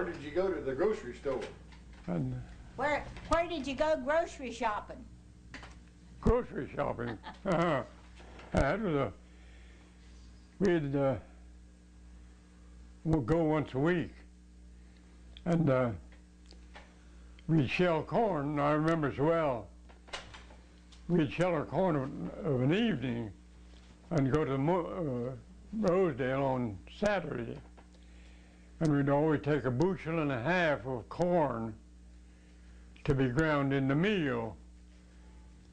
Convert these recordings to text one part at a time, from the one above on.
Where did you go to the grocery store? And Where did you go grocery shopping? grocery shopping. That was we'd we'd go once a week, and we'd shell corn. I remember as well. We'd shell our corn of an evening and go to Rosedale on Saturday, and we'd always take a bushel and a half of corn to be ground in the meal,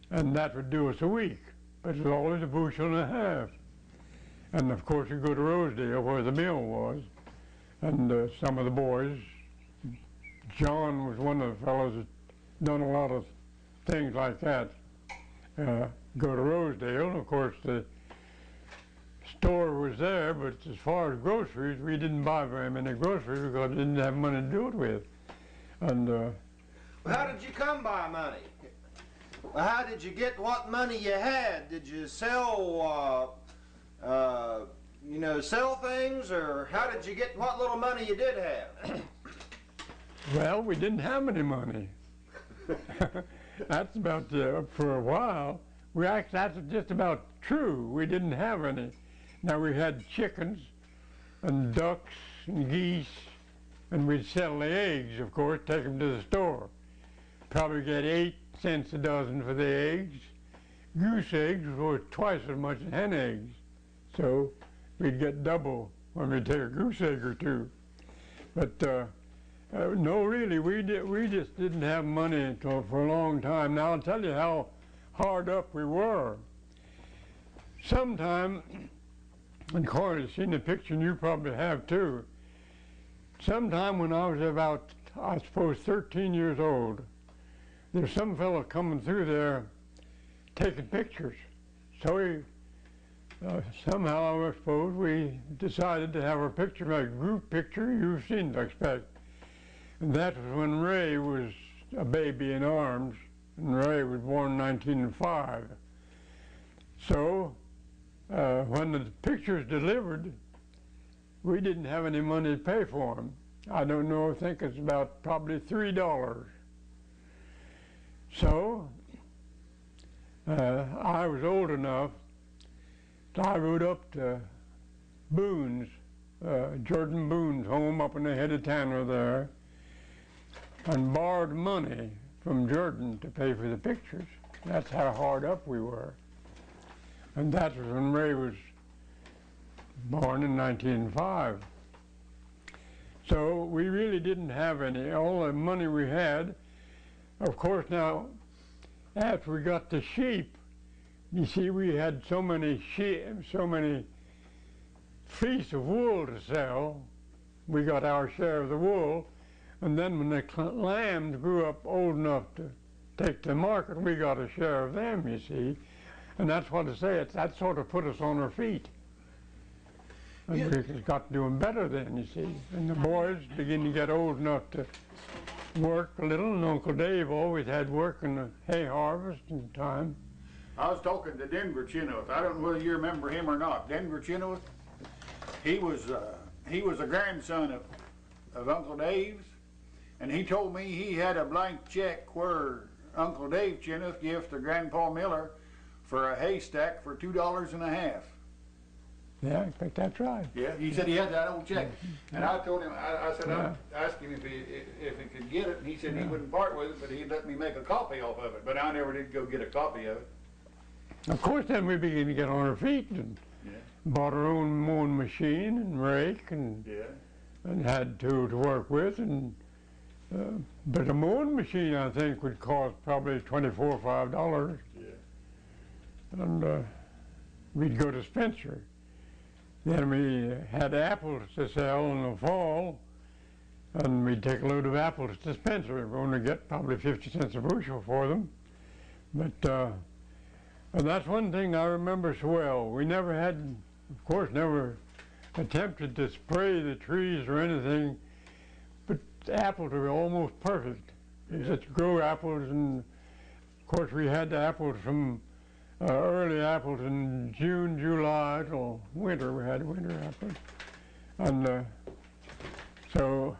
and that would do us a week. But it was always a bushel and a half. And of course we'd go to Rosedale where the mill was, and some of the boys, John was one of the fellows that done a lot of things like that, go to Rosedale. And of course the store was there, but as far as groceries, we didn't buy very many groceries because we didn't have money to do it with. And Well, how did you come by money? Well, how did you get what money you had? Did you sell, sell things, or how did you get what little money you did have? well, we didn't have any money. That's about for a while. That's just about true. We didn't have any. Now we had chickens and ducks and geese, and we'd sell the eggs, of course, take them to the store. Probably get 8 cents a dozen for the eggs. Goose eggs were twice as much as hen eggs, so we'd get double when we'd take a goose egg or two. But no, really, we just didn't have money for a long time. Now I'll tell you how hard up we were. Sometime, and Corey has seen the picture, and you probably have too. Sometime when I was about, I suppose, 13 years old, there's some fellow coming through there taking pictures. So somehow, I suppose, we decided to have a picture, a group picture. You've seen it, I expect. And that was when Ray was a baby in arms, and Ray was born in 1905. So when the pictures delivered, we didn't have any money to pay for them. I don't know, I think it's about probably $3. So I was old enough, so I rode up to Boone's, Jordan Boone's home up in the head of Tanner there, and borrowed money from Jordan to pay for the pictures. That's how hard up we were. And that was when Ray was born in 1905. So we really didn't have any. All the money we had, of course, now, after we got the sheep, you see, we had so many sheep, so many fleece of wool to sell. We got our share of the wool, and then when the lambs grew up old enough to take to the market, we got a share of them, you see. And that's what I say, that sort of put us on our feet. And Yeah. we got doing better then, you see. And the boys began to get old enough to work a little, and Uncle Dave always had work in the hay harvesting time. I was talking to Denver Chenoweth. I don't know whether you remember him or not. Denver Chenoweth, he was a grandson of Uncle Dave's, and he told me he had a blank check where Uncle Dave Chenoweth gave to Grandpa Miller for a haystack for $2.50. Yeah, I think that's right. Yeah, he said he had that old check, and I told him, I said, Yeah. I asked him if he could get it, and he said he wouldn't part with it, but he'd let me make a copy off of it, but I never did go get a copy of it. Of course, then we began to get on our feet and Yeah. bought our own mowing machine and rake and Yeah. had to work with. And but a mowing machine, I think, would cost probably $24 or $25. Yeah. And we'd go to Spencer. Then we had apples to sell in the fall, and we'd take a load of apples to Spencer. We were going to get probably 50 cents a bushel for them. But and that's one thing I remember so well. We never had, of course, never attempted to spray the trees or anything, but the apples were almost perfect. You just grow apples, and of course we had the apples from early apples in June, July till winter. We had winter apples, and so